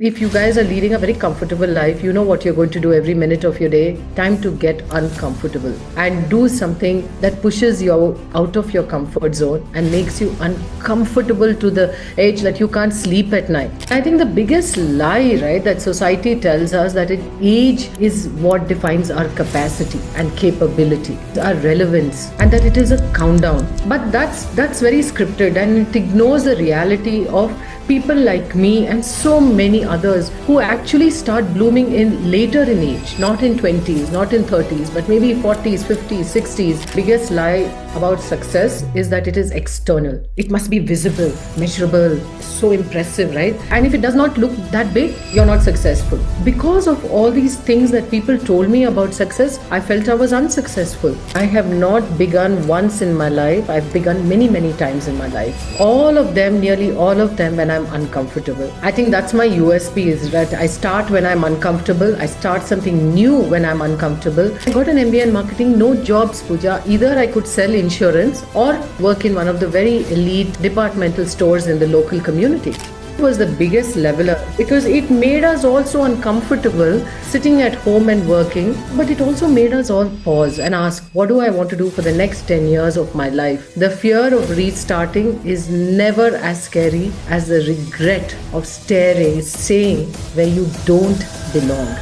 If you guys are leading a very comfortable life, you know what you're going to do every minute of your day. Time to get uncomfortable and do something that pushes you out of your comfort zone and makes you uncomfortable to the edge that you can't sleep at night. I think the biggest lie, right, that society tells us that age is what defines our capacity and capability, our relevance, and that it is a countdown. But that's very scripted, and it ignores the reality of people like me and so many others who actually start blooming in later in age, not in 20s, not in 30s, but maybe 40s, 50s, 60s. Biggest lie about success is that it is external. It must be visible, measurable, so impressive, right? And if it does not look that big, you're not successful. Because of all these things that people told me about success, I felt I was unsuccessful. I have not begun once in my life. I've begun many, many times in my life. All of them, nearly all of them, when I'm uncomfortable. I think that's my USP, is that I start when I'm uncomfortable. I start something new when I'm uncomfortable. I got an MBA in marketing, no jobs, Pooja. Either I could sell insurance or work in one of the very elite departmental stores in the local community. It was the biggest leveler because it made us all so uncomfortable sitting at home and working, but it also made us all pause and ask, what do I want to do for the next 10 years of my life? The fear of restarting is never as scary as the regret of staying where you don't belong.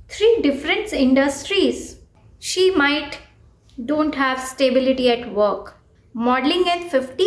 Three different industries. She might don't have stability at work. Modeling at 50?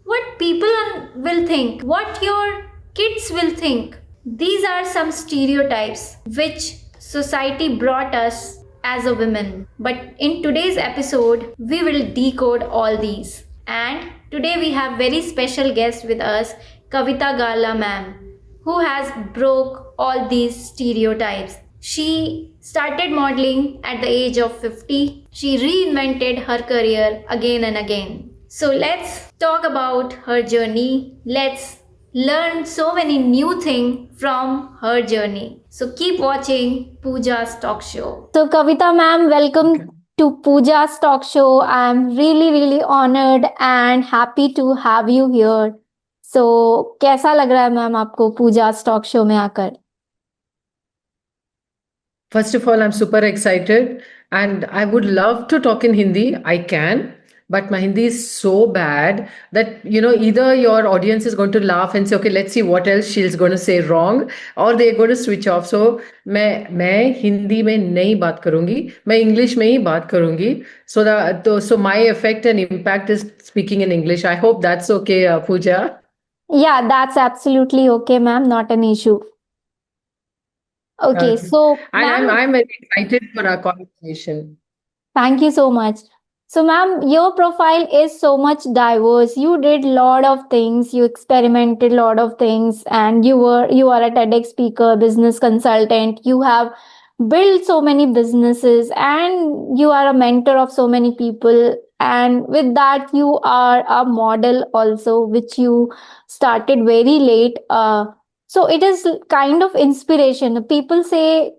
What people will think, what your kids will think. These are some stereotypes which society brought us as a woman. But in today's episode, we will decode all these. And today we have very special guest with us, Kavitha Garla ma'am, who has broke all these stereotypes. She started modeling at the age of 50. She reinvented her career again and again. So let's talk about her journey. Let's learn so many new things from her journey. So keep watching Pooja's talk show. So Kavita ma'am, welcome to Pooja's talk show. I'm really honored and happy to have you here. So कैसा लग रहा है ma'am आपको पूजा's talk show में आकर? First of all, I'm super excited and I would love to talk in Hindi. I can, but my Hindi is so bad that, either your audience is going to laugh and say, okay, let's see what else she's going to say wrong, or they're going to switch off. So मैं हिंदी में नहीं बात करूंगी, मैं English में ही बात करूंगी. So my effect and impact is speaking in English. I hope that's okay, Pooja. Yeah, that's absolutely okay, ma'am. Not an issue. Okay, so And ma'am, I'm very excited for our conversation. thank you so much. So, ma'am, your profile is so much diverse. You did lot of things. You experimented lot of things, and you are a TEDx speaker, business consultant. You have built so many businesses, and you are a mentor of so many people. And with that, you are a model also, which you started very late. So it is kind of inspiration. People say,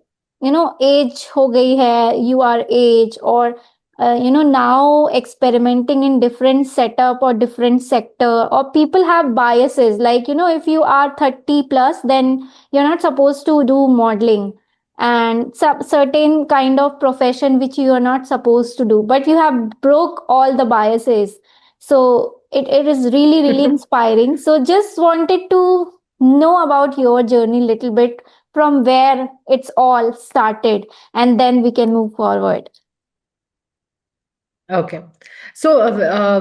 age ho gayi hai, you are age, or now experimenting in different setup or different sector, or people have biases like, if you are 30 plus, then you're not supposed to do modeling and certain kind of profession which you are not supposed to do, but you have broke all the biases. So it is really inspiring. So just wanted to know about your journey little bit, from where it's all started, and then we can move forward. Okay. So,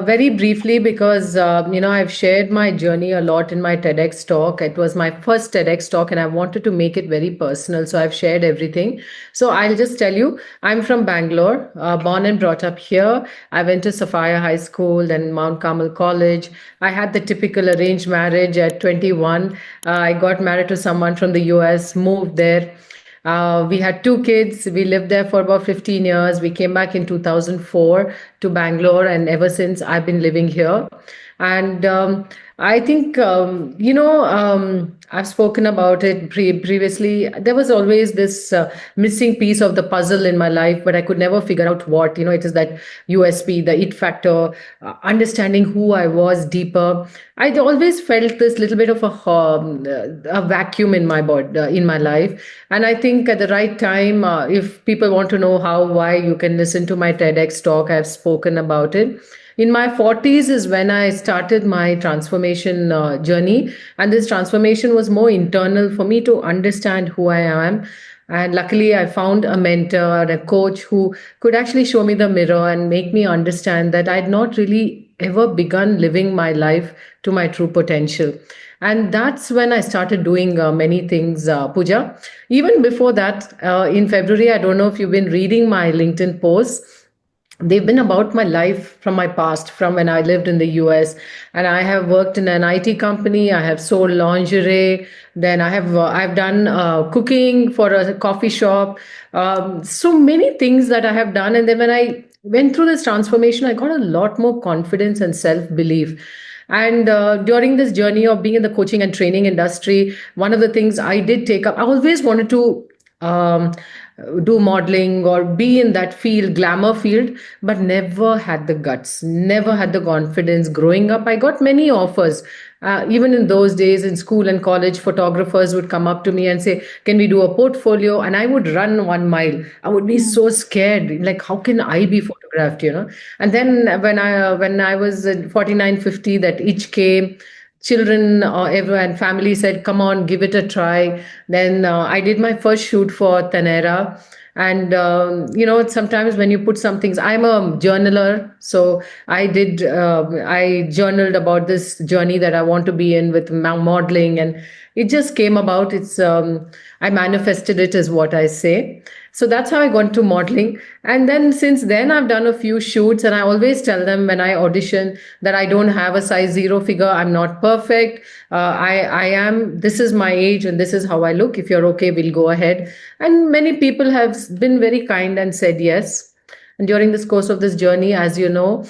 very briefly, because, I've shared my journey a lot in my TEDx talk. It was my first TEDx talk, and I wanted to make it very personal. So, I've shared everything. So, I'll just tell you, I'm from Bangalore, born and brought up here. I went to Sophia High School, then Mount Carmel College. I had the typical arranged marriage at 21. I got married to someone from the US, moved there. We had two kids. We lived there for about 15 years. We came back in 2004 to Bangalore, and ever since I've been living here. And I think, I've spoken about it previously. There was always this missing piece of the puzzle in my life, but I could never figure out what. It is that USP, the it factor, understanding who I was deeper. I always felt this little bit of a vacuum in my body, in my life. And I think at the right time, if people want to know how, why, you can listen to my TEDx talk. I've spoken about it. In my 40s is when I started my transformation journey. And this transformation was more internal for me to understand who I am. And luckily, I found a mentor, a coach who could actually show me the mirror and make me understand that I'd not really ever begun living my life to my true potential. And that's when I started doing many things, Puja. Even before that, in February, I don't know if you've been reading my LinkedIn posts. They've been about my life from my past, from when I lived in the US. And I have worked in an IT company. I have sold lingerie. Then I've done cooking for a coffee shop. So many things that I have done. And then when I went through this transformation, I got a lot more confidence and self belief. And during this journey of being in the coaching and training industry, one of the things I did take up, I always wanted to um, do modeling or be in that field, glamour field, but never had the guts, never had the confidence. Growing up, I got many offers. Even in those days in school and college, photographers would come up to me and say, "Can we do a portfolio?" And I would run 1 mile. I would be so scared. Like, how can I be photographed? And then when I was in 49, 50, that itch came. Children and family said, "Come on, give it a try." Then I did my first shoot for Tanera. And sometimes when you put some things, I'm a journaler, so I journaled about this journey that I want to be in with modeling, and it just came about. I manifested it, is what I say. So that's how I got into modeling. And then since then, I've done a few shoots, and I always tell them when I audition that I don't have a size zero figure. I'm not perfect. I am. This is my age, and this is how I look. If you're okay, we'll go ahead. And many people have been very kind and said yes. And during this course of this journey, as you know,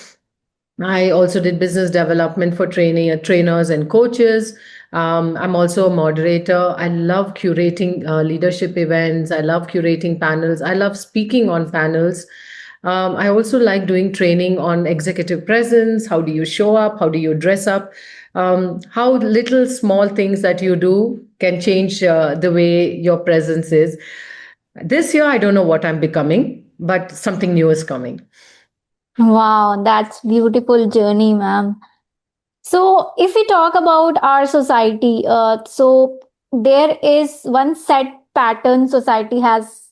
I also did business development for trainers and coaches. I'm also a moderator. I love curating leadership events. I love curating panels. I love speaking on panels. I also like doing training on executive presence. How do you show up? How do you dress up? How little small things that you do can change the way your presence is. This year, I don't know what I'm becoming, but something new is coming. Wow, that's beautiful journey, ma'am. So, if we talk about our society, so there is one set pattern society has,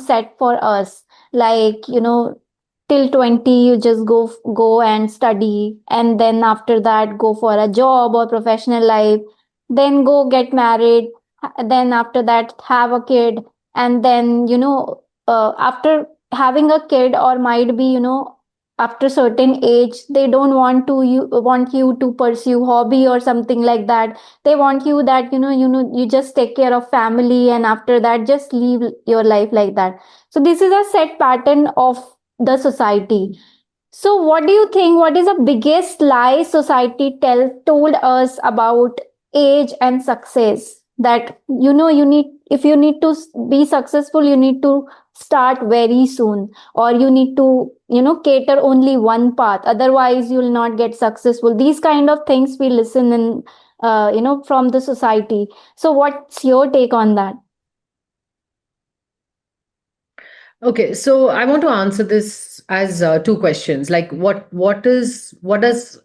set for us. Like, till 20, you just go and study, and then after that, go for a job or professional life. Then go get married. Then after that, have a kid, and then after having a kid, or might be after certain age, they don't want you to pursue hobby or something like that. They want you that you just take care of family, and after that just live your life like that. So this is a set pattern of the society. So what do you think, what is the biggest lie society told us about age and success? That you need, if you need to be successful, you need to start very soon, or you need to cater only one path, otherwise you will not get successful. These kind of things we listen in from the society. So what's your take on that? Okay, so I want to answer this as two questions. Like, what does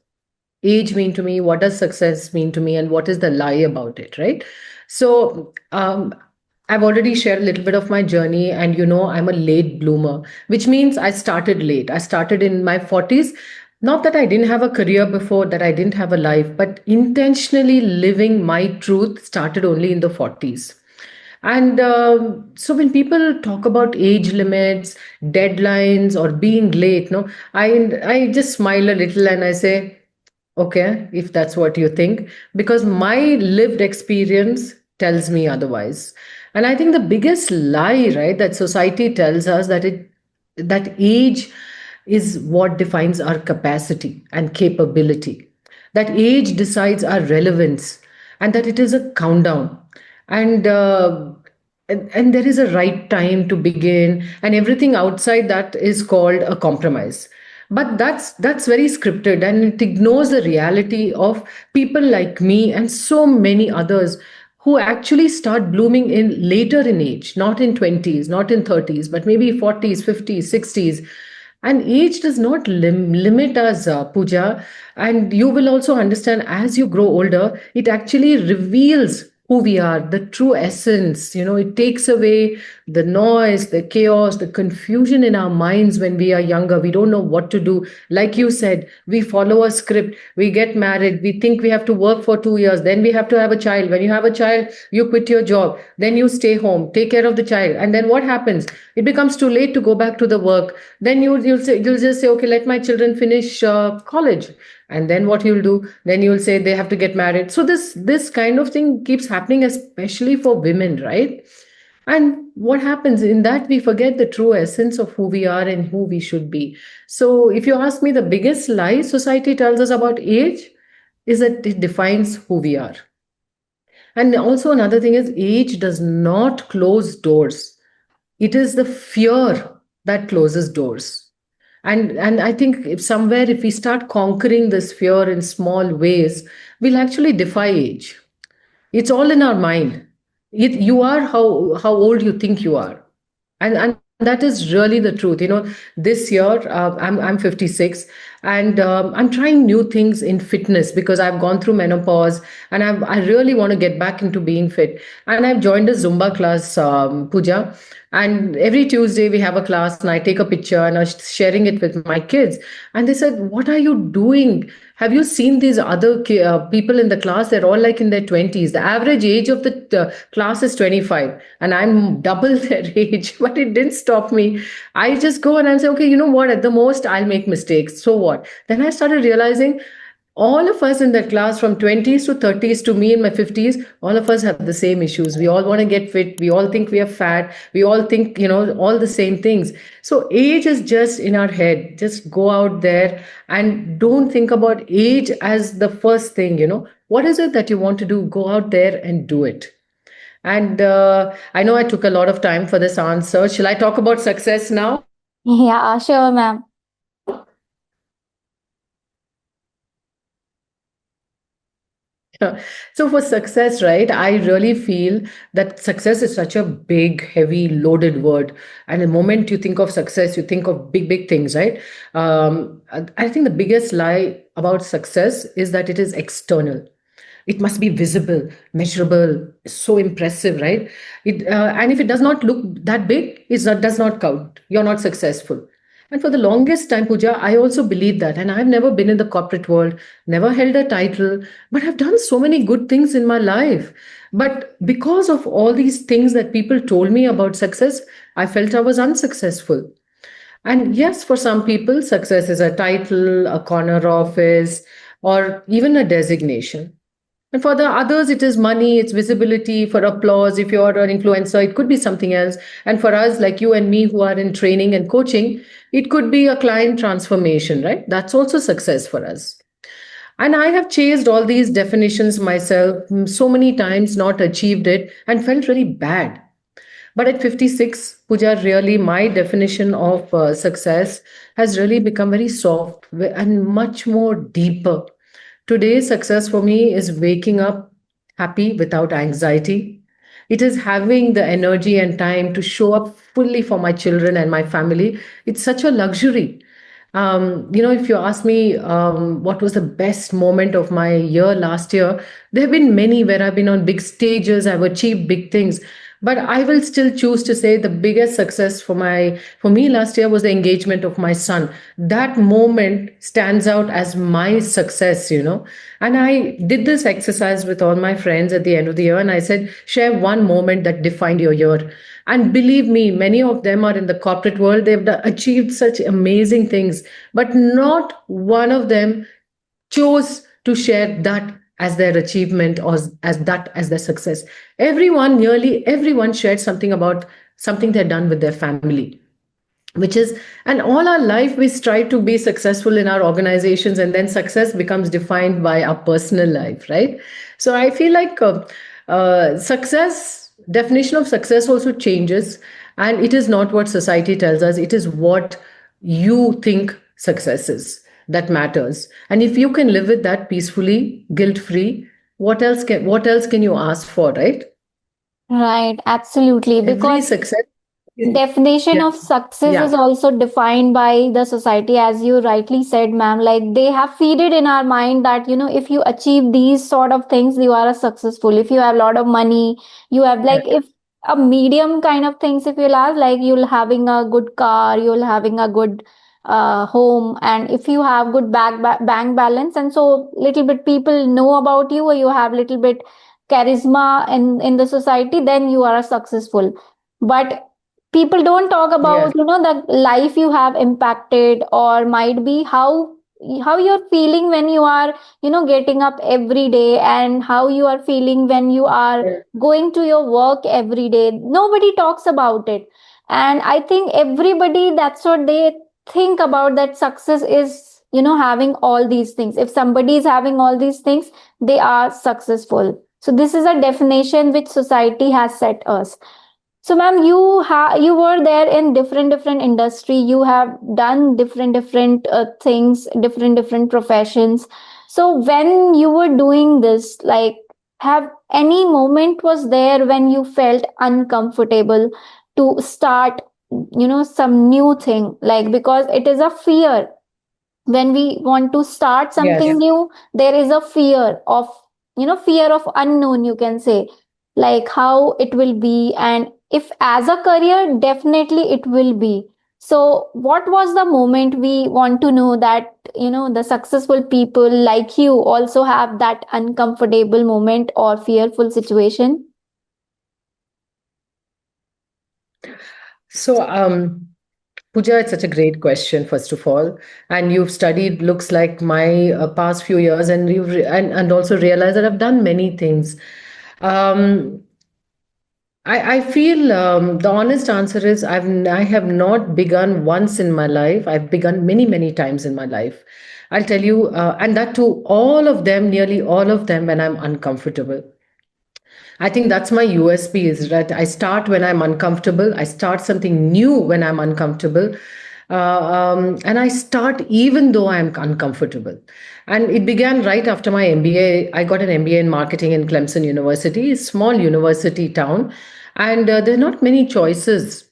age mean to me? What does success mean to me? And what is the lie about it, right? So, I've already shared a little bit of my journey, and I'm a late bloomer, which means I started late. I started in my 40s. Not that I didn't have a career before, that I didn't have a life, but intentionally living my truth started only in the 40s. And so when people talk about age limits, deadlines, or being late, no, I just smile a little and I say, okay, if that's what you think, because my lived experience tells me otherwise. And I think the biggest lie, right, that society tells us that age is what defines our capacity and capability. that age decides our relevance, and that it is a countdown, and and there is a right time to begin, and everything outside that is called a compromise. But that's very scripted, and it ignores the reality of people like me and so many others who actually start blooming in later in age, not in 20s, not in 30s, but maybe 40s, 50s, 60s. And age does not limit us, Puja. And you will also understand, as you grow older, it actually reveals who we are, the true essence. It takes away the noise, the chaos, the confusion in our minds. When we are younger, we don't know what to do. Like you said, we follow a script, we get married, we think we have to work for 2 years, then we have to have a child. When you have a child, you quit your job, then you stay home, take care of the child, and then what happens? It becomes too late to go back to the work. Then you'll just say, okay, let my children finish college. And then what you'll do? Then you'll say they have to get married. So this kind of thing keeps happening, especially for women, right? And what happens in that, we forget the true essence of who we are and who we should be. So if you ask me, the biggest lie society tells us about age is that it defines who we are. And also another thing is, age does not close doors. It is the fear that closes doors. And I think if somewhere, if we start conquering this fear in small ways, we'll actually defy age. It's all in our mind. You are how old you think you are, and that is really the truth. This year, I'm 56, and I'm trying new things in fitness because I've gone through menopause, and I really want to get back into being fit. And I've joined a Zumba class, Puja. And every Tuesday we have a class, and I take a picture and I'm sharing it with my kids. And they said, "What are you doing? Have you seen these other people in the class? They're all like in their 20s. The average age of the class is 25, and I'm double their age." But it didn't stop me. I just go and I say, okay, you know what? At the most, I'll make mistakes. So what? Then I started realizing all of us in that class, from 20s to 30s to me in my 50s, all of us have the same issues. We all want to get fit, we all think we are fat, we all think, all the same things. So age is just in our head. Just go out there and don't think about age as the first thing. What is it that you want to do? Go out there and do it. And I know I took a lot of time for this answer. Shall I talk about success now? Yeah, sure, ma'am. So for success, right, I really feel that success is such a big, heavy, loaded word. And the moment you think of success, you think of big, big things, right? I think the biggest lie about success is that it is external. It must be visible, measurable, so impressive, right? And if it does not look that big, does not count. You're not successful. And for the longest time, Puja, I also believed that. And I've never been in the corporate world, never held a title, but I've done so many good things in my life. But because of all these things that people told me about success, I felt I was unsuccessful. And yes, for some people, success is a title, a corner office, or even a designation. And for the others, it is money, it's visibility, for applause. If you're an influencer, it could be something else. And for us, like you and me, who are in training and coaching, it could be a client transformation, right? That's also success for us. And I have chased all these definitions myself so many times, not achieved it, and felt really bad. But at 56, Puja, really, my definition of success has really become very soft and much more deeper. Today's success for me is waking up happy without anxiety. It is having the energy and time to show up fully for my children and my family. It's such a luxury. If you ask me what was the best moment of my year last year, there have been many where I've been on big stages, I've achieved big things. But I will still choose to say the biggest success for me last year was the engagement of my son. That moment stands out as my success. And I did this exercise with all my friends at the end of the year, and I said, share one moment that defined your year. And believe me, many of them are in the corporate world. They've achieved such amazing things, but not one of them chose to share that as their achievement, or as that as their success. Nearly everyone shared something about something they've done with their family. which is, and all our life we strive to be successful in our organizations, and then success becomes defined by our personal life, right? So I feel like success, definition of success also changes, and it is not what society tells us, it is what you think success is that matters. And if you can live with that peacefully, guilt free, what else can you ask for, right? Right, absolutely. Every Because success is, definition yeah, of success is yeah, also defined by the society, as you rightly said, ma'am. Like they have feed it in our mind that, if you achieve these sort of things, you are a successful. If you have a lot of money, you have, like, correct. if a medium kind of things, if you'll ask, like you'll having a good car, you'll having a good home, and if you have good bank balance, and so little bit people know about you, or you have little bit charisma in the society, then you are a successful. But people don't talk about, Yes. the life you have impacted, or might be how you're feeling when you are, getting up every day, and how you are feeling when you are going to your work every day. Nobody talks about it. And I think everybody, that's what they think about, that success is, having all these things. If somebody is having all these things, they are successful. So this is a definition which society has set us. So, ma'am, you were there in different industry. You have done different things, different professions. So, when you were doing this, like, have any moment was there when you felt uncomfortable to start, some new thing? Like, because it is a fear when we want to start something Yes. new, there is a fear of, fear of unknown, you can say, like how it will be, and if as a career, definitely it will be. So what was the moment, we want to know that, the successful people like you also have that uncomfortable moment or fearful situation? So, Puja, it's such a great question, first of all. And you've studied, looks like my past few years, and and also realized that I've done many things. Um, I feel the honest answer is I have not begun once in my life. I've begun many times in my life. I'll tell you, and that too, all of them, nearly all of them, when I'm uncomfortable. I think that's my USP, is that I start when I'm uncomfortable. I start something new when I'm uncomfortable. And I start even though I'm uncomfortable. And it began right after my MBA. I got an MBA in marketing in Clemson University, a small university town. And there are not many choices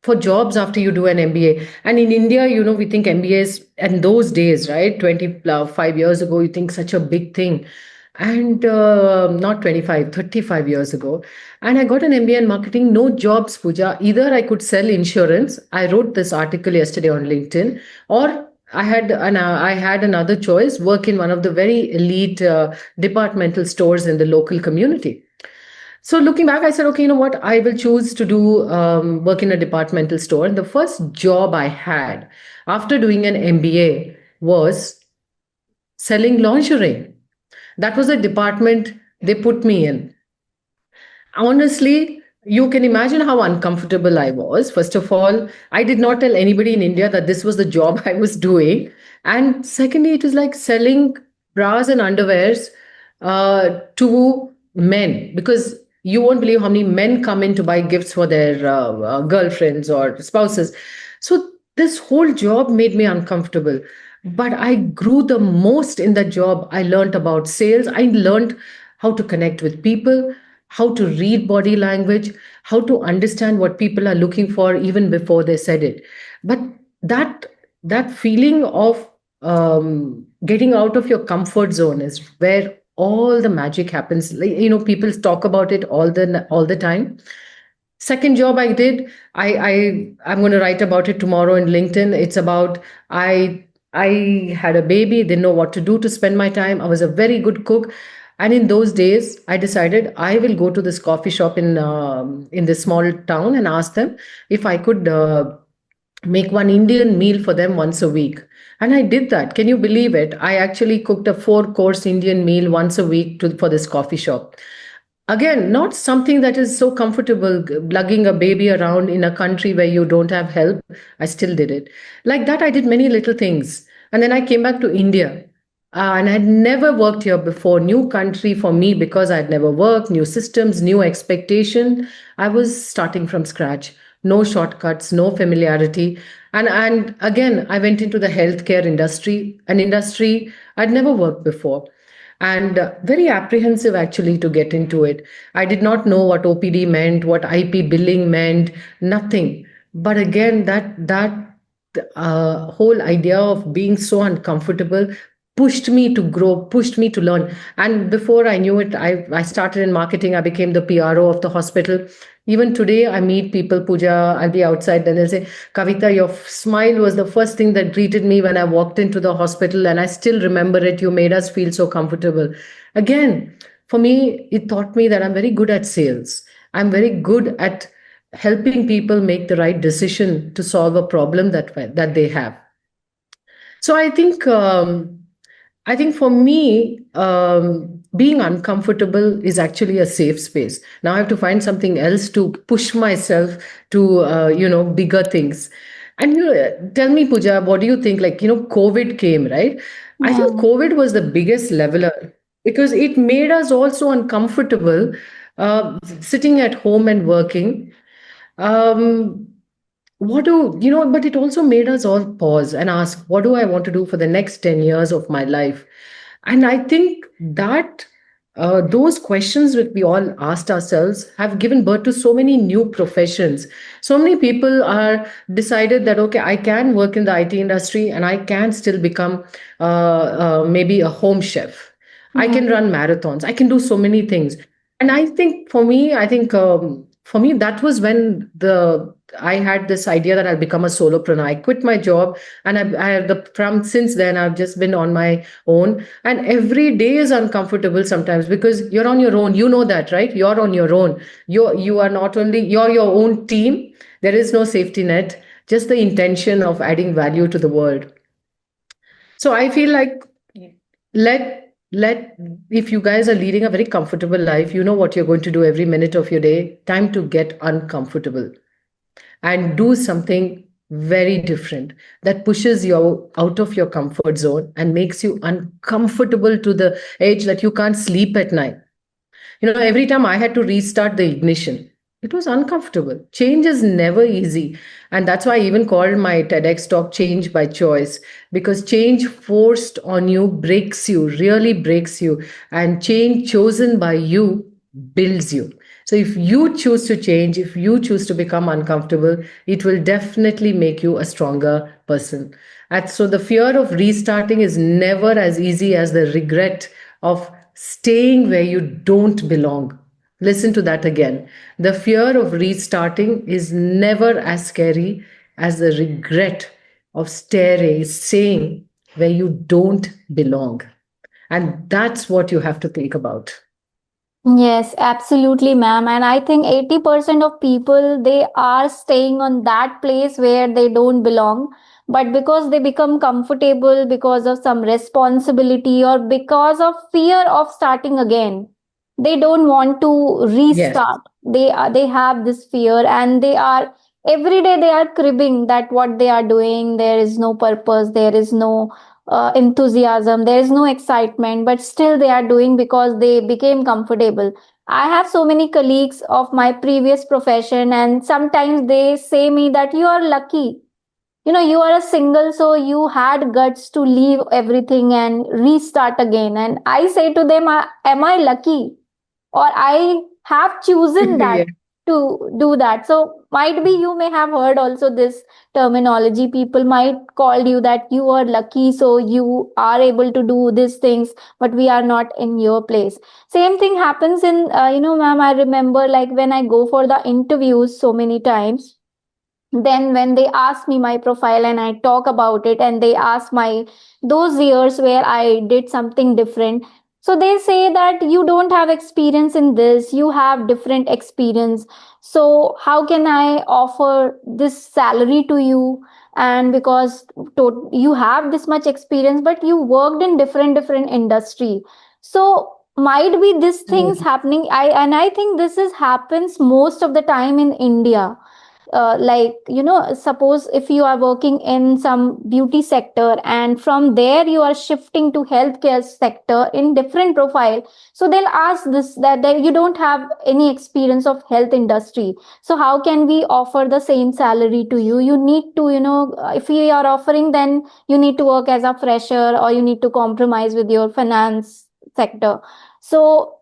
for jobs after you do an MBA. And in India, we think MBAs, and those days, right, 25 years ago, you think such a big thing. And not 25, 35 years ago. And I got an MBA in marketing, no jobs, Puja. Either I could sell insurance. I wrote this article yesterday on LinkedIn, or I had another choice, work in one of the very elite departmental stores in the local community. So looking back, I said, okay, you know what? I will choose to do work in a departmental store. And the first job I had after doing an MBA was selling lingerie. That was the department they put me in. Honestly, you can imagine how uncomfortable I was. First of all, I did not tell anybody in India that this was the job I was doing. And secondly, it was like selling bras and underwears to men, because you won't believe how many men come in to buy gifts for their girlfriends or spouses. So this whole job made me uncomfortable. But I grew the most in that job. I learned about sales. I learned how to connect with people, how to read body language, how to understand what people are looking for even before they said it. But that that feeling of getting out of your comfort zone is where all the magic happens. Like, people talk about it all the time. Second job I did, I'm going to write about it tomorrow in LinkedIn. It's about, I had a baby, didn't know what to do to spend my time. I was a very good cook, and in those days I decided I will go to this coffee shop in this small town and ask them if I could make one Indian meal for them once a week. And I did that. Can you believe it? I actually cooked a 4-course Indian meal once a week for this coffee shop. Again, not something that is so comfortable, lugging a baby around in a country where you don't have help. I still did it. Like that, I did many little things. And then I came back to India. And I had never worked here before. New country for me because I'd never worked, new systems, new expectation. I was starting from scratch. No shortcuts, no familiarity. And again, I went into the healthcare industry, an industry I'd never worked before, and very apprehensive actually to get into it. I did not know what OPD meant, what IP billing meant, nothing. But again, that whole idea of being so uncomfortable pushed me to grow, pushed me to learn. And before I knew it, I started in marketing. I became the PRO of the hospital. Even today, I meet people, Puja, I'll be outside, then they'll say, Kavita, your smile was the first thing that greeted me when I walked into the hospital, and I still remember it. You made us feel so comfortable. Again, for me, it taught me that I'm very good at sales. I'm very good at helping people make the right decision to solve a problem that they have. So I think for me, being uncomfortable is actually a safe space. Now I have to find something else to push myself to, bigger things. And tell me, Pooja, what do you think? Like, COVID came, right? I think Yeah. COVID was the biggest leveler because it made us also uncomfortable, sitting at home and working. Um, what do you know? But it also made us all pause and ask, what do I want to do for the next 10 years of my life? And I think that those questions that we all asked ourselves have given birth to so many new professions. So many people are decided that, okay, I can work in the IT industry and I can still become maybe a home chef. I Yeah. can run marathons. I can do so many things. And I think for me, that was when I had this idea that I'll become a solopreneur. I quit my job, and from since then I've just been on my own. And every day is uncomfortable sometimes because you're on your own. You know that, right? You're on your own. You are not only you're your own team. There is no safety net. Just the intention of adding value to the world. So I feel like let if you guys are leading a very comfortable life, you know what you're going to do every minute of your day. Time to get uncomfortable and do something very different that pushes you out of your comfort zone and makes you uncomfortable to the edge that you can't sleep at night. Every time I had to restart the ignition, it was uncomfortable. Change is never easy. And that's why I even called my TEDx talk Change by Choice, because change forced on you breaks you, really breaks you. And change chosen by you builds you. So if you choose to change, if you choose to become uncomfortable, it will definitely make you a stronger person. And so the fear of restarting is never as easy as the regret of staying where you don't belong. Listen to that again. The fear of restarting is never as scary as the regret of staying where you don't belong. And that's what you have to think about. Yes, absolutely, ma'am. And I think 80% of people, they are staying on that place where they don't belong. But because they become comfortable because of some responsibility or because of fear of starting again, they don't want to Yes. restart. They have this fear, and they are every day they are cribbing that what they are doing, there is no purpose, there is no enthusiasm, there is no excitement, but still they are doing because they became comfortable. I have so many colleagues of my previous profession, and sometimes they say me that you are lucky. You are a single, so you had guts to leave everything and restart again. And I say to them, am I lucky? Or I have chosen that Yeah. to do that. So might be you may have heard also this terminology. People might call you that you are lucky, so you are able to do these things, but we are not in your place. Same thing happens in, ma'am, I remember like when I go for the interviews so many times, then when they ask me my profile and I talk about it, and they ask my those years where I did something different, so they say that you don't have experience in this, you have different experience, so how can I offer this salary to you? And because you have this much experience, but you worked in different industry, so might be these things Mm. happening. I think this is happens most of the time in India. Like, suppose if you are working in some beauty sector, and from there you are shifting to healthcare sector in different profile, so they'll ask this, that you don't have any experience of health industry, so how can we offer the same salary to you? You need to, if we are offering, then you need to work as a fresher, or you need to compromise with your finance sector. So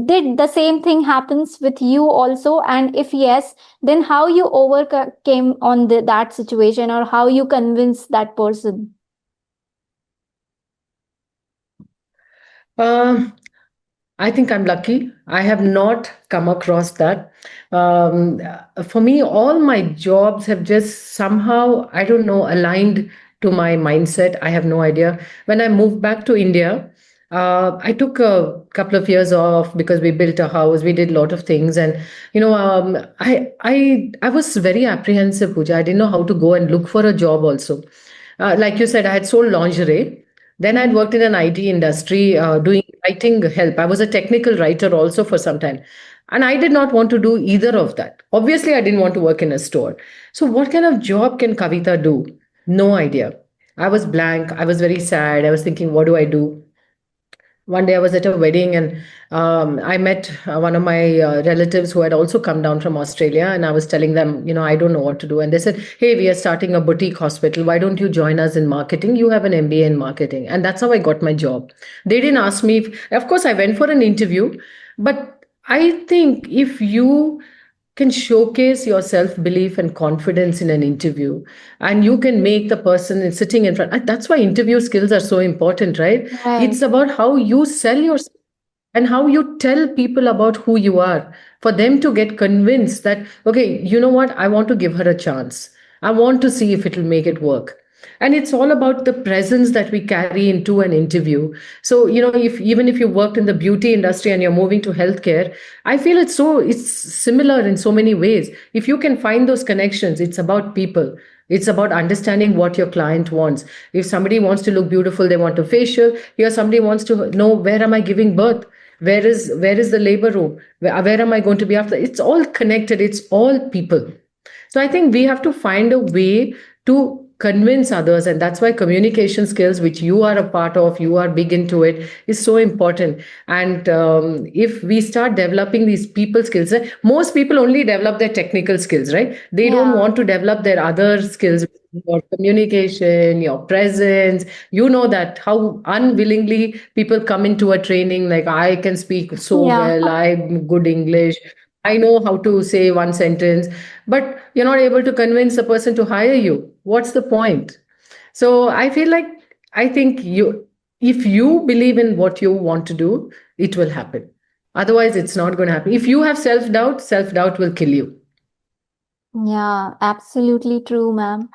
did the same thing happens with you also? And if yes, then how you overcame on that situation, or how you convince that person? Um, I think I'm lucky. I have not come across that. For me, all my jobs have just somehow, I don't know, aligned to my mindset. I have no idea. When I moved back to India, I took a couple of years off because we built a house. We did a lot of things, and I was very apprehensive, Pooja. I didn't know how to go and look for a job. Also, like you said, I had sold lingerie. Then I'd Mhm. worked in an IT industry doing writing help. I was a technical writer also for some time. And I did not want to do either of that. Obviously, I didn't want to work in a store. So, what kind of job can Kavita do? No idea. I was blank. I was very sad. I was thinking, what do I do? One day I was at a wedding, and I met one of my relatives who had also come down from Australia, and I was telling them, I don't know what to do. And they said, hey, we are starting a boutique hospital. Why don't you join us in marketing? You have an MBA in marketing. And that's how I got my job. They didn't ask me of course I went for an interview, but I think if you can showcase your self belief and confidence in an interview, and you can make the person sitting in front, that's why interview skills are so important, right? It's Right. about how you sell yourself and how you tell people about who you are, for them to get convinced that, okay, you know what, I want to give her a chance. I want to see if it will make it work. And it's all about the presence that we carry into an interview. So, if even if you worked in the beauty industry and you're moving to healthcare, I feel it's similar in so many ways. If you can find those connections, it's about people. It's about understanding what your client wants. If somebody wants to look beautiful, they want a facial. Here, somebody wants to know, where am I giving birth? Where is the labor room? Where am I going to be after? It's all connected. It's all people. So I think we have to find a way to convince others. And that's why communication skills, which you are a part of, you are big into it, is so important. And if we start developing these people skills, most people only develop their technical skills, right? They don't Yeah. want to develop their other skills, your communication, your presence. You know that how unwillingly people come into a training like, I can speak so Yeah. well, I'm good English, I know how to say one sentence, but you're not able to convince the person to hire you. What's the point? So I feel like, I think if you believe in what you want to do, it will happen. Otherwise, it's not going to happen. If you have self doubt will kill you. Yeah, absolutely true, ma'am.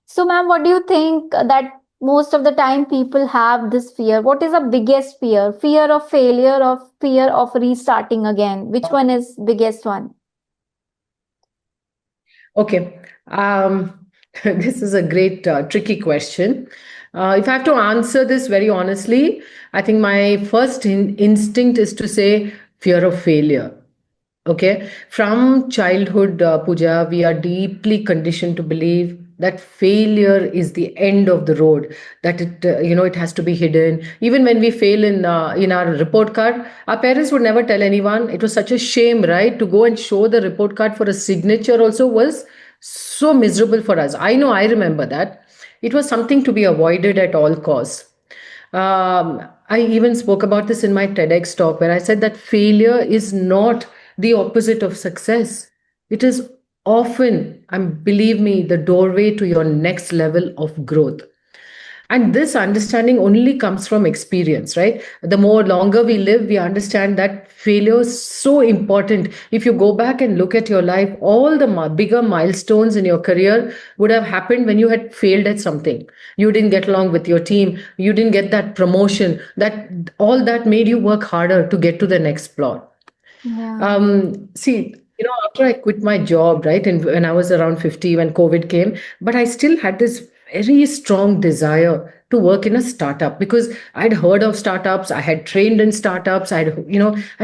So, ma'am, what do you think that most of the time people have this fear? What is the biggest fear? Fear of failure, or fear of restarting again? Which one is biggest one? Okay. This is a great, tricky question. If I have to answer this very honestly, I think my first instinct is to say fear of failure. Okay. From childhood, Puja, we are deeply conditioned to believe that failure is the end of the road, that it has to be hidden. Even when we fail in our report card, our parents would never tell anyone. It was such a shame, right? To go and show the report card for a signature also was so miserable for us. I know, I remember that. It was something to be avoided at all costs. I even spoke about this in my TEDx talk, where I said that failure is not the opposite of success. It is often, and believe me, the doorway to your next level of growth. And this understanding only comes from experience, right? The more longer we live, we understand that failure is so important. If you go back and look at your life, all the bigger milestones in your career would have happened when you had failed at something. You didn't get along with your team, you didn't get that promotion, that all that made you work harder to get to the next plot. Yeah. See, after I quit my job, right, and when I was around 50, when COVID came, but I still had this very strong desire to work in a startup because I'd heard of startups, I had trained in startups. I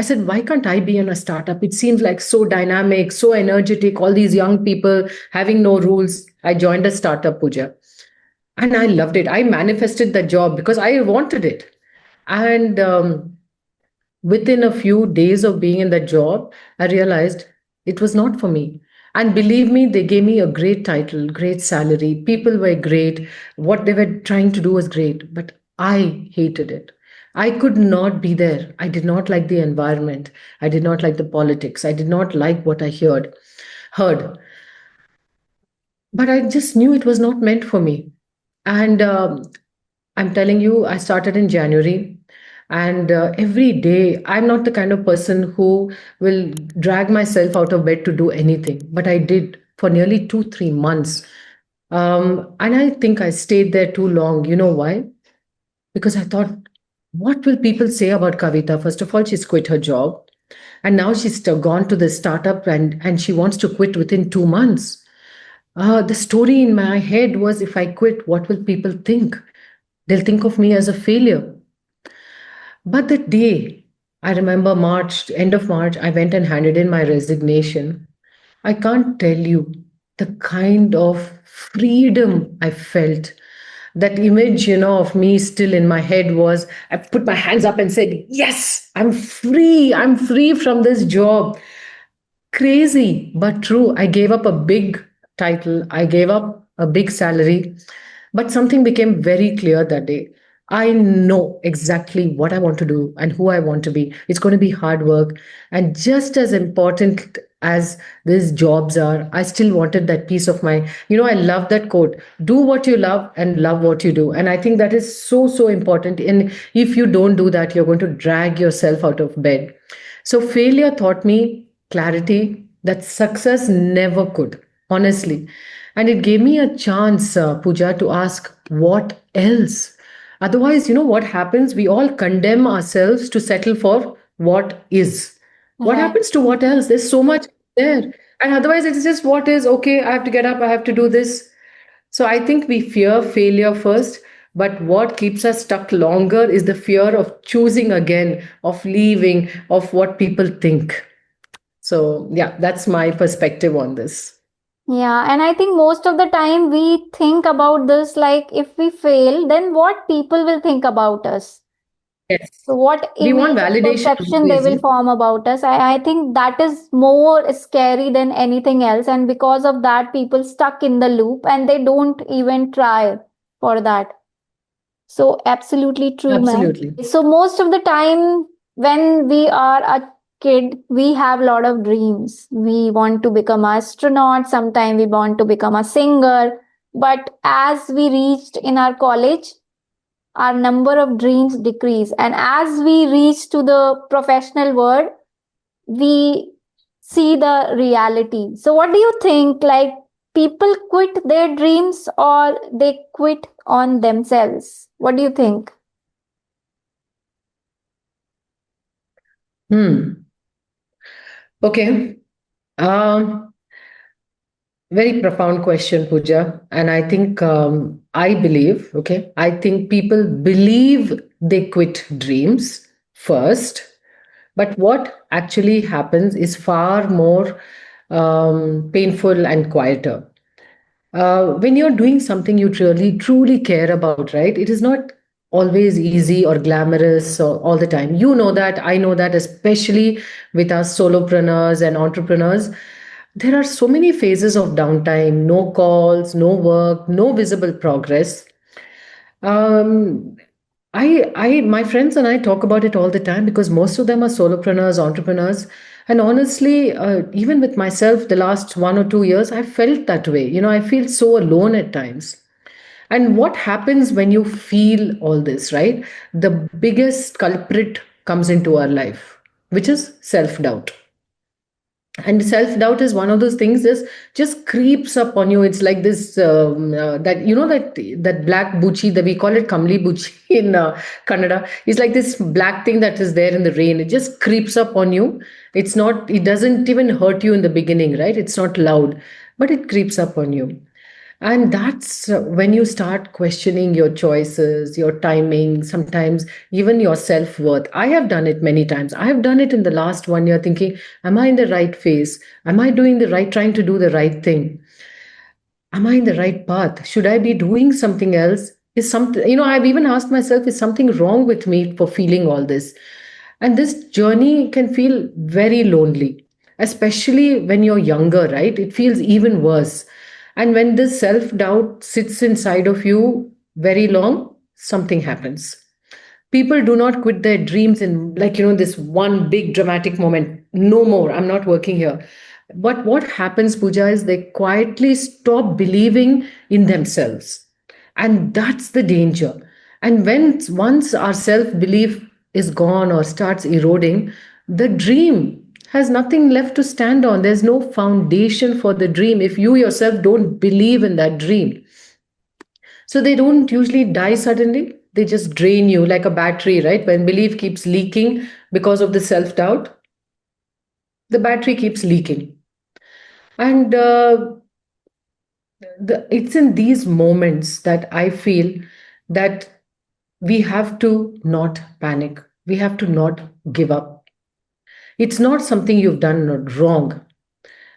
said, why can't I be in a startup? It seems like so dynamic, so energetic, all these young people having no rules. I joined a startup, Puja, and I loved it. I manifested the job because I wanted it. And within a few days of being in that job, I realized it was not for me. And believe me, they gave me a great title, great salary. People were great. What they were trying to do was great, but I hated it. I could not be there. I did not like the environment. I did not like the politics. I did not like what I heard. But I just knew it was not meant for me. And I'm telling you, I started in January. And every day, I'm not the kind of person who will drag myself out of bed to do anything. But I did for nearly 2, 3 months. And I think I stayed there too long. You know why? Because I thought, what will people say about Kavita? First of all, she's quit her job. And now she's still gone to the startup and she wants to quit within 2 months. The story in my head was, if I quit, what will people think? They'll think of me as a failure. But the day, I remember March, end of March, I went and handed in my resignation. I can't tell you the kind of freedom I felt. That image, of me still in my head was, I put my hands up and said, yes, I'm free. I'm free from this job. Crazy, but true. I gave up a big title, I gave up a big salary, but something became very clear that day. I know exactly what I want to do and who I want to be. It's going to be hard work. And just as important as these jobs are, I still wanted that peace of mind. I love that quote, do what you love and love what you do. And I think that is so, so important. And if you don't do that, you're going to drag yourself out of bed. So failure taught me clarity that success never could, honestly. And it gave me a chance, Pooja, to ask what else. Otherwise, what happens? We all condemn ourselves to settle for what is. What Right. happens to what else? There's so much there. And otherwise, it's just what is okay, I have to get up, I have to do this. So I think we fear failure first, but what keeps us stuck longer is the fear of choosing again, of leaving, of what people think. So, yeah, that's my perspective on this. Yeah, and I think most of the time we think about this like if we fail, then what people will think about us. Yes. So what We want image or validation perception they always. will form about us. I think that is more scary than anything else. And because of that, people stuck in the loop and they don't even try for that. So absolutely true, ma'am. Absolutely. So most of the time when we are a kid, we have a lot of dreams. We want to become an astronaut, sometimes we want to become a singer. But as we reached in our college, our number of dreams decrease. And as we reach to the professional world, we see the reality. So what do you think? Like people quit their dreams or they quit on themselves? What do you think? Hmm. Okay. Um, Very profound question, Pooja. And I think I believe, okay, I think people believe they quit dreams first. But what actually happens is far more painful and quieter. When you're doing something you truly care about, right? It is not always easy or glamorous or all the time. You know that, I know that, especially with us solopreneurs and entrepreneurs. There are so many phases of downtime, no calls, no work, no visible progress. Um, my friends and I talk about it all the time because most of them are solopreneurs, entrepreneurs. And honestly, even with myself, the last 1 or 2 years, I felt that way. I feel so alone at times. And what happens when you feel all this, right? The biggest culprit comes into our life, which is self doubt. And self doubt is one of those things that just creeps up on you. It's like this that that black buchi, that we call it kamli buchi in Kannada. It's like this black thing that is there in the rain. It just creeps up on you. It doesn't even hurt you in the beginning, right? It's not loud, but it creeps up on you. And that's when you start questioning your choices, your timing, sometimes even your self worth. I have done it many times. I have done it in the last 1 year thinking, am I in the right phase? Am I doing the right, trying to do the right thing? Am I in the right path? Should I be doing something else? Is something, I've even asked myself, is something wrong with me for feeling all this? And this journey can feel very lonely, especially when you're younger, right? It feels even worse. And when this self doubt sits inside of you very long, something happens. People do not quit their dreams in, like, this one big dramatic moment. No more, I'm not working here. But what happens, Puja, is they quietly stop believing in themselves. And that's the danger. And when once our self belief is gone or starts eroding, the dream has nothing left to stand on. There's no foundation for the dream if you yourself don't believe in that dream. So they don't usually die suddenly. They just drain you like a battery, right? When belief keeps leaking because of the self doubt, the battery keeps leaking. And it's in these moments that I feel that we have to not panic. We have to not give up. It's not something you've done wrong.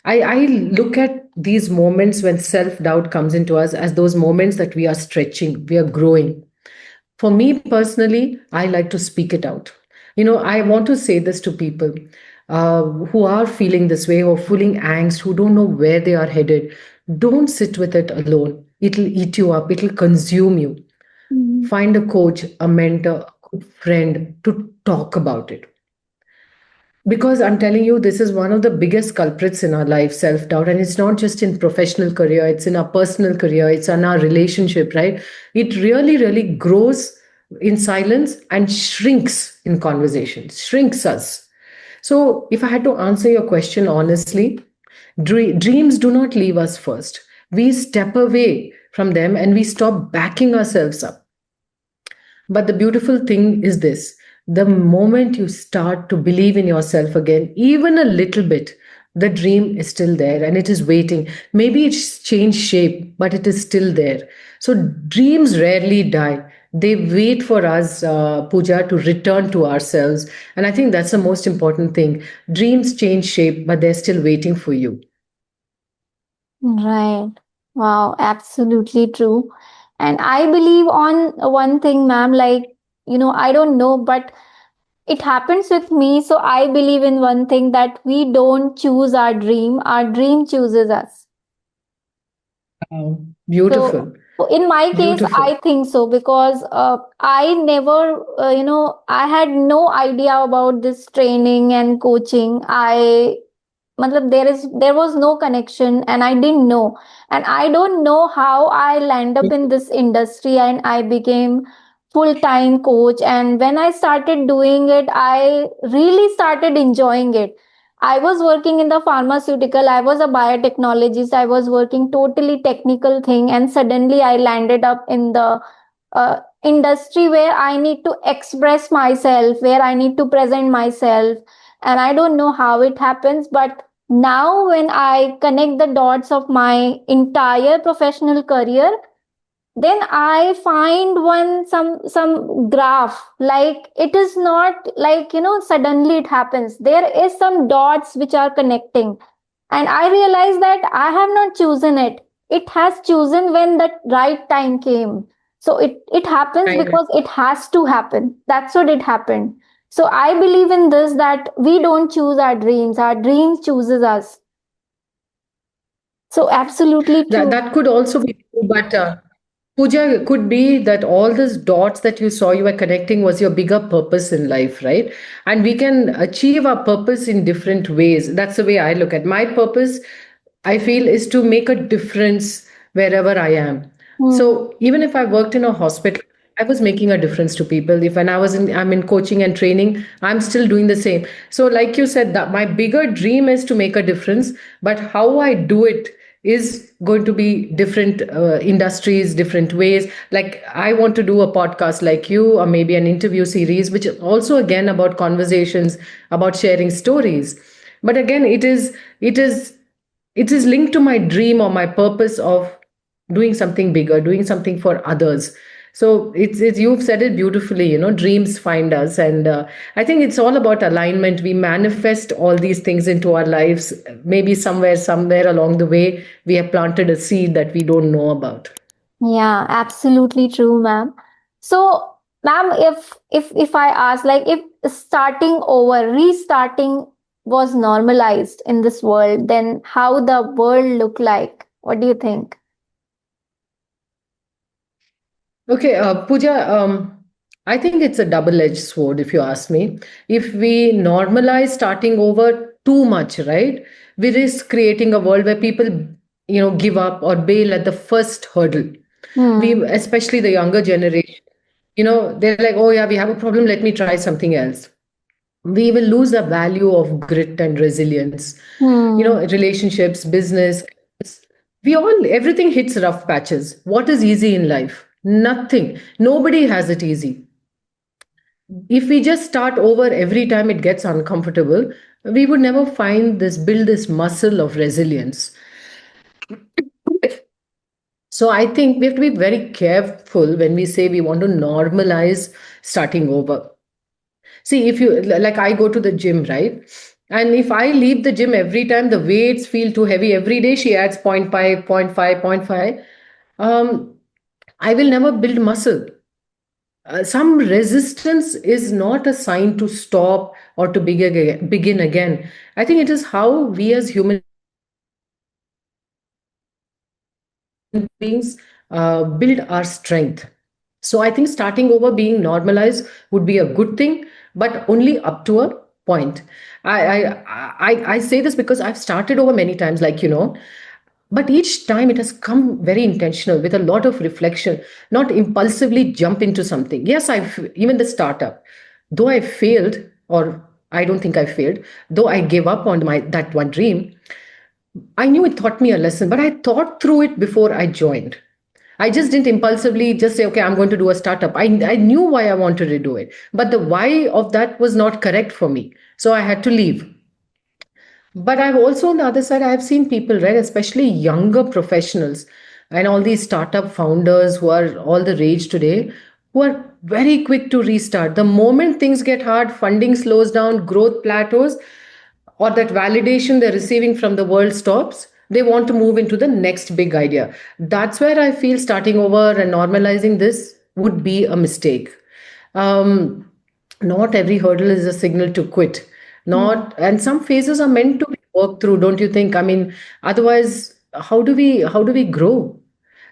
I look at these moments when self doubt comes into us as those moments that we are stretching, we are growing. For me personally, I like to speak it out. I want to say this to people who are feeling this way or feeling angst, who don't know where they are headed. Don't sit with it alone. It'll eat you up, it'll consume you. Mm. Find a coach, a mentor, a good friend to talk about it. Because I'm telling you, this is one of the biggest culprits in our life, self doubt. And it's not just in professional career, it's in our personal career, it's in our relationship, right? It really, really grows in silence and shrinks in conversations, shrinks us. So, if I had to answer your question honestly, dreams do not leave us first. We step away from them and we stop backing ourselves up. But the beautiful thing is this: the moment you start to believe in yourself again, even a little bit, the dream is still there and it is waiting. Maybe it's changed shape, but it is still there. So dreams rarely die. They wait for us, Puja, to return to ourselves. And I think that's the most important thing. Dreams change shape, but they're still waiting for you. Right. Wow, absolutely true. And I believe on one thing, ma'am, like, I don't know, but it happens with me. So I believe in one thing, that we don't choose our dream chooses us. Wow. So Beautiful. in my case, Beautiful. I think so, because I never, I had no idea about this training and coaching. Matlab, there was no connection, and I didn't know, and I don't know how I land up in this industry, and I became full time coach. And when I started doing it, I really started enjoying it. I was working in the pharmaceutical, I was a biotechnologist, I was working totally technical thing, and suddenly I landed up in the industry where I need to express myself, where I need to present myself. And I don't know how it happens, but now when I connect the dots of my entire professional career, then I find some graph, like it is not like, suddenly it happens. There is some dots which are connecting, and I realize that I have not chosen it. It has chosen when the right time came. So it happens Right. because it has to happen. That's what it happened. So I believe in this, that we don't choose our dreams chooses us. So absolutely That true. that could also be true, but Puja, it could be that all these dots that you saw you were connecting was your bigger purpose in life, right? And we can achieve our purpose in different ways. That's the way I look at my purpose. I feel is to make a difference wherever I am. Hmm. So even if I worked in a hospital, I was making a difference to people. If when I'm in coaching and training, I'm still doing the same. So like you said, that my bigger dream is to make a difference, but how I do it is going to be different industries, different ways. Like I want to do a podcast like you, or maybe an interview series, which is also again about conversations, about sharing stories. But again, it is linked to my dream or my purpose of doing something bigger, doing something for others. So it's you've said it beautifully, dreams find us. And I think it's all about alignment. We manifest all these things into our lives. Maybe somewhere along the way, we have planted a seed that we don't know about. Yeah, absolutely true, ma'am. So, ma'am, if I ask, like, if starting over, restarting was normalized in this world, then how the world look like? What do you think? Okay, Pooja, I think it's a double-edged sword, if you ask me. If we normalize starting over too much, right, we risk creating a world where people, give up or bail at the first hurdle. Hmm. Especially the younger generation, they're like, oh yeah, we have a problem, let me try something else. We will lose the value of grit and resilience. Hmm. Relationships, business, everything hits rough patches. What is easy in life? Nothing. Nobody has it easy. If we just start over every time it gets uncomfortable, we would never build this muscle of resilience. So I think we have to be very careful when we say we want to normalize starting over. See, if you like, I go to the gym, right? And if I leave the gym every time the weights feel too heavy, every day she adds point 0.5, point 0.5, point 0.5, I will never build muscle. Some resistance is not a sign to stop or to begin again. I think it is how we as human beings build our strength. So I think starting over being normalized would be a good thing, but only up to a point. I say this because I've started over many times, but each time it has come very intentional with a lot of reflection, not impulsively jump into something. Yes, even the startup, though I failed, or I don't think I failed, though I gave up on my that one dream, I knew it taught me a lesson, but I thought through it before I joined. I just didn't impulsively just say, okay, I'm going to do a startup. I knew why I wanted to do it, but the why of that was not correct for me. So I had to leave. But I've also, on the other side, I've seen people, right, especially younger professionals and all these startup founders who are all the rage today, who are very quick to restart. The moment things get hard, funding slows down, growth plateaus, or that validation they're receiving from the world stops, they want to move into the next big idea. That's where I feel starting over and normalizing this would be a mistake. um, Not every hurdle is a signal to quit. Hmm. Not, and some phases are meant to be worked through, don't you think? I mean, otherwise, how do we grow?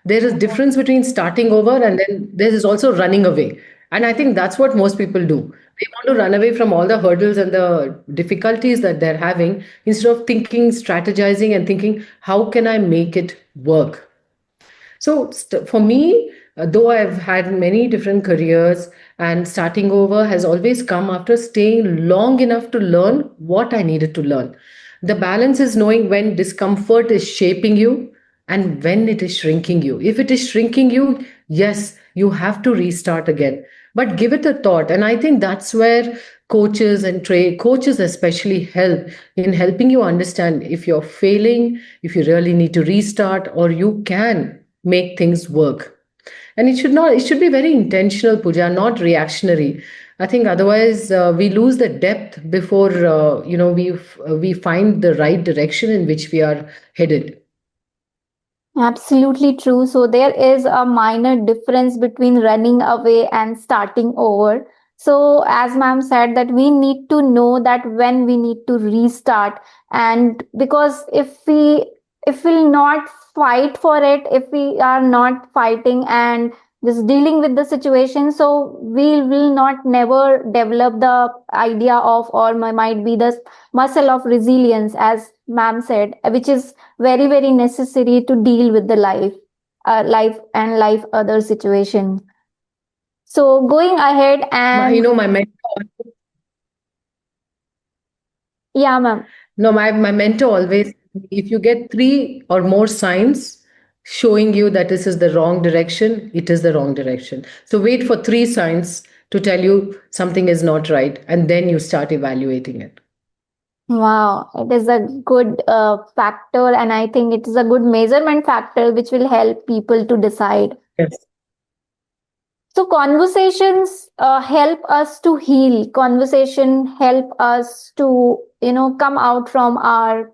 There is difference between starting over, and then there is also running away. And I think that's what most people do. They want to run away from all the hurdles and the difficulties that they're having, instead of thinking, strategizing, and thinking, how can I make it work? So for me, though I've had many different careers, and starting over has always come after staying long enough to learn what I needed to learn. The balance is knowing when discomfort is shaping you and when it is shrinking you. If it is shrinking you, yes, you have to restart again. But give it a thought. And I think that's where coaches especially help in helping you understand if you're failing, if you really need to restart, or you can make things work. And it should be very intentional, Puja, not reactionary. I think otherwise we lose the depth before we find the right direction in which we are headed. Absolutely true. So there is a minor difference between running away and starting over. So as ma'am said that we need to know that when we need to restart, and because if we'll not fight for it, if we are not fighting and just dealing with the situation, so we will not never develop the idea of, or might be the muscle of resilience, as ma'am said, which is very necessary to deal with the life and life other situation. So going ahead My, and my mentor, yeah, ma'am. no, my mentor always, if you get three or more signs showing you that this is the wrong direction, it is the wrong direction. So wait for three signs to tell you something is not right, and then you start evaluating it. Wow, it is a good factor, and I think it is a good measurement factor which will help people to decide. Yes. So conversations help us to heal. Conversation help us to come out from our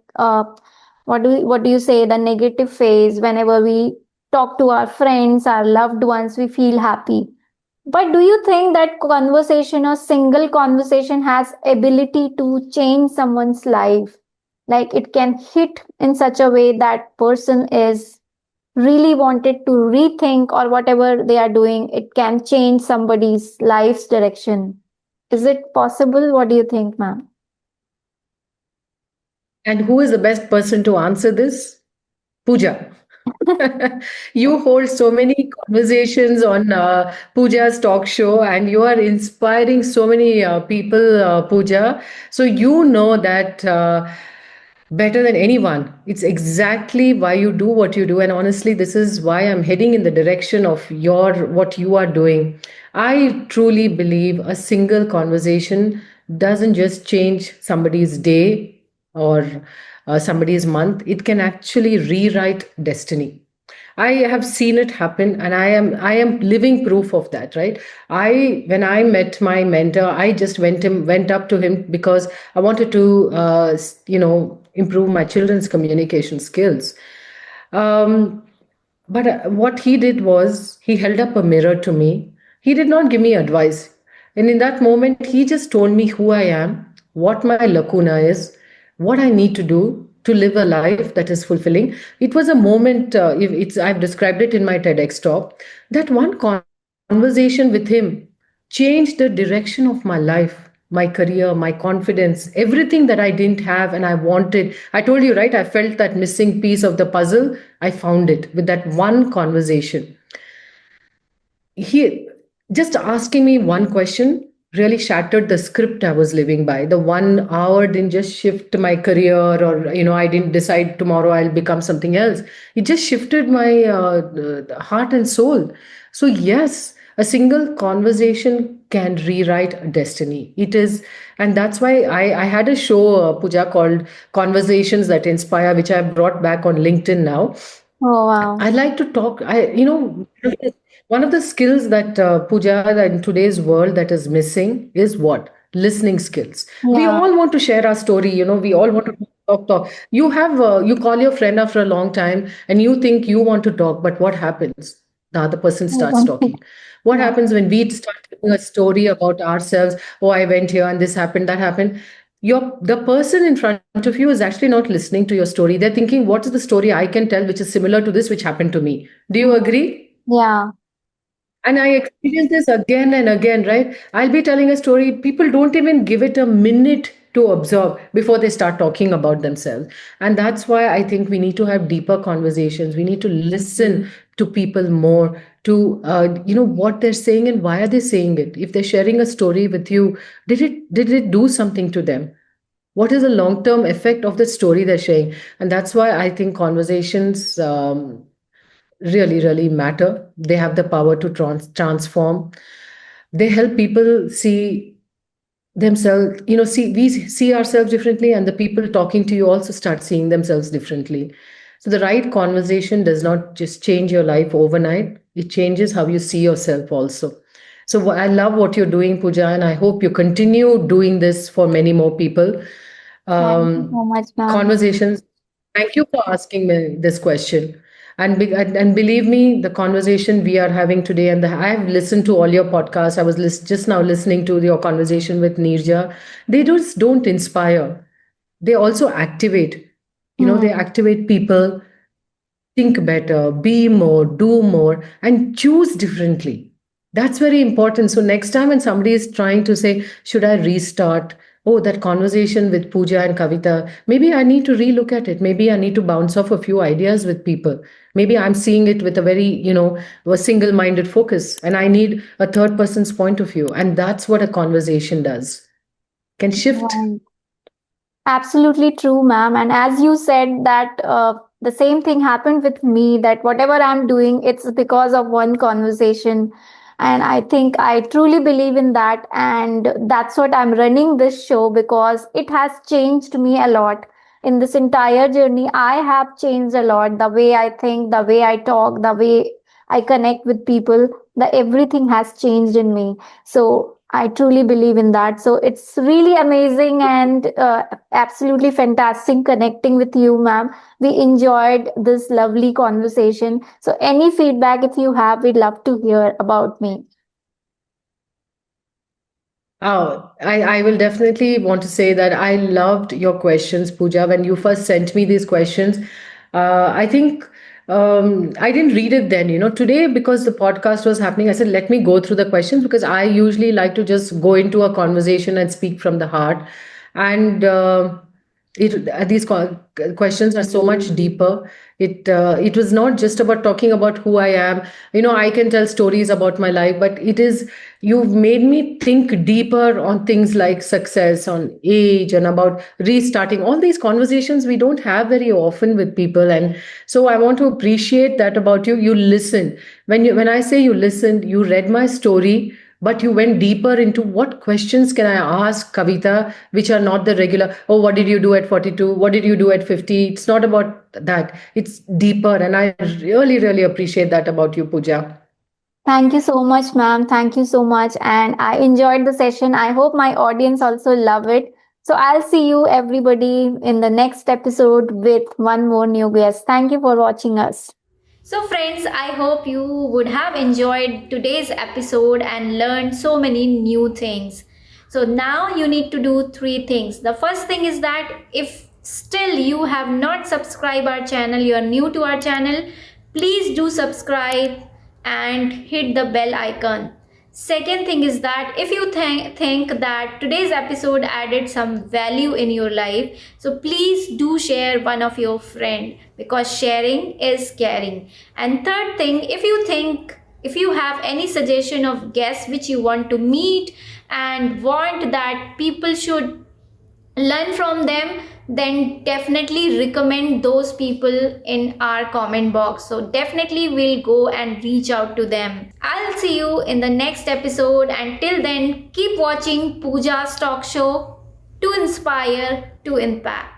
what do you say, the negative phase. Whenever we talk to our friends, our loved ones, we feel happy. But do you think that conversation or single conversation has ability to change someone's life? Like it can hit in such a way that person is really wanted to rethink, or whatever they are doing, it can change somebody's life's direction. Is it possible? What do you think, ma'am? And who is the best person to answer this? Puja. You hold so many conversations on Pooja's talk show, and you are inspiring so many people, Pooja. So you know that better than anyone. It's exactly why you do what you do, and honestly, this is why I'm heading in the direction of your what you are doing. I truly believe a single conversation doesn't just change somebody's day or somebody's month. It can actually rewrite destiny. I have seen it happen, and I am living proof of that, right? When I met my mentor, I just went up to him because I wanted to improve my children's communication skills. Um, but what he did was he held up a mirror to me. He did not give me advice. And in that moment, he just told me who I am, what my lacuna is, what I need to do to live a life that is fulfilling. It was a moment, I've described it in my TEDx talk, that one conversation with him changed the direction of my life, my career, my confidence, everything that I didn't have and I wanted. I told you, right? I felt that missing piece of the puzzle. I found it with that one conversation. He just asking me one question really shattered the script I was living by. The 1 hour didn't just shift my career, or I didn't decide tomorrow I'll become something else. It just shifted my heart and soul. So yes, a single conversation can rewrite a destiny. It is, and that's why I had a show, Puja, called Conversations That Inspire, which I brought back on LinkedIn now. Oh, wow. I like to talk. One of the skills that Puja, that in today's world that is missing is what? Listening skills. We Yeah. all want to share our story. We all want to talk. You call your friend after a long time, and you think you want to talk, but what happens? The other person starts talking. What Yeah. happens when we start telling a story about ourselves? Oh, I went here and this happened, that happened. The person in front of you is actually not listening to your story. They're thinking, what is the story I can tell which is similar to this which happened to me? Do you agree? Yeah. And I experience this again and again, right? I'll be telling a story. People don't even give it a minute to observe before they start talking about themselves. And that's why I think we need to have deeper conversations. We need to listen to people more, to what they're saying and why are they saying it. If they're sharing a story with you, did it do something to them? What is the long term effect of the story they're sharing? And that's why I think conversations really, really matter. They have the power to transform. They help people see themselves, see we see ourselves differently, and the people talking to you also start seeing themselves differently. So the right conversation does not just change your life overnight, it changes how you see yourself also. So I love what you're doing, Pooja, and I hope you continue doing this for many more people. Thank you um, so much, ma'am. Conversations. Thank you for asking me this question. And believe me, the conversation we are having today, and I've listened to all your podcasts. I was just now listening to your conversation with Nirja. They just don't inspire. They also activate. They Hmm. activate people think better, be more, do more, and choose differently. That's very important. So, next time when somebody is trying to say, should I restart? Oh, that conversation with Pooja and Kavita, maybe I need to relook at it. Maybe I need to bounce off a few ideas with people. Maybe I'm seeing it with a very, a single minded focus, and I need a third person's point of view. And that's what a conversation does, can shift. Right. Absolutely true, ma'am. And as you said that the same thing happened with me, that whatever I'm doing, it's because of one conversation. And I think I truly believe in that. And that's what I'm running this show, because it has changed me a lot. In this entire journey, I have changed a lot. The way I think, the way I talk, the way I connect with people, the everything has changed in me. So I truly believe in that. So it's really amazing and absolutely fantastic connecting with you, ma'am. We enjoyed this lovely conversation. So any feedback if you have, we'd love to hear about me. Oh, I will definitely want to say that I loved your questions, Pooja. When you first sent me these questions, I think I didn't read it then. Today, because the podcast was happening, I said, let me go through the questions because I usually like to just go into a conversation and speak from the heart. And these questions are so much deeper. It was not just about talking about who I am. I can tell stories about my life, but you've made me think deeper on things like success, on age, and about restarting. All these conversations we don't have very often with people, and so I want to appreciate that about you. You listen. When I say you listened, you read my story, but you went deeper into what questions can I ask Kavita, which are not the regular, oh, what did you do at 42? What did you do at 50? It's not about that. It's deeper. And I really, really appreciate that about you, Pooja. Thank you so much, ma'am. Thank you so much. And I enjoyed the session. I hope my audience also love it. So I'll see you everybody in the next episode with one more new guest. Thank you for watching us. So, friends, I hope you would have enjoyed today's episode and learned so many new things. So, now you need to do three things. The first thing is that if still you have not subscribed our channel, you are new to our channel, please do subscribe and hit the bell icon. Second thing is that if you think that today's episode added some value in your life, so please do share one of your friend, because sharing is caring. And third thing, if you have any suggestion of guests which you want to meet and want that people should learn from them, then definitely recommend those people in our comment box. So definitely we'll go and reach out to them. I'll see you in the next episode. Until then, keep watching Pooja's talk show, to inspire, to impact.